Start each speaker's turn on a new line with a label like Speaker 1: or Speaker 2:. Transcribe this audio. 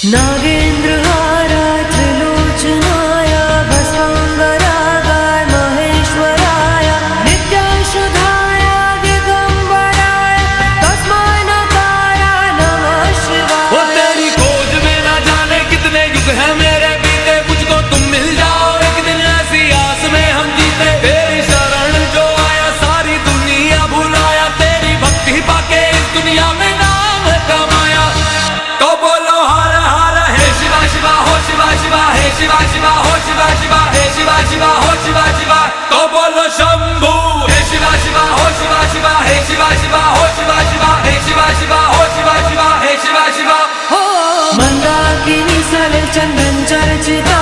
Speaker 1: नागेन्द्रहाराय त्रिलोचनाय भस्मांगरागाय महेश्वराय नित्याशुधाय दिगंबराय तस्मै नकाराय नमः शिवाय।
Speaker 2: वो तेरी खोज में ना जाने कितने युग हैं मेरे बीते, मुझको तुम मिल जाओ एक दिन ऐसी आस में हम जीते। तेरी शरण जो आया सारी दुनिया भुलाया, तेरी भक्ति पाके इस दुनिया में नाम कमाया। तो बोलो हर हर हे शिवा शिवा हो शिवा शिवा हे शिवा शिवा हो शिवा शिवा हे शिवा शिवा हो शिवा शिवा। तो बोलो शंभू हे शिवा शिवा हो शिवा शिवा हे शिवा शिवा हो शिवा शिवा हे शिवा शिवा हो शिवा शिवा हे शिवा शिवा।
Speaker 1: मंदाकिनी सलिल चंदन चर्चिता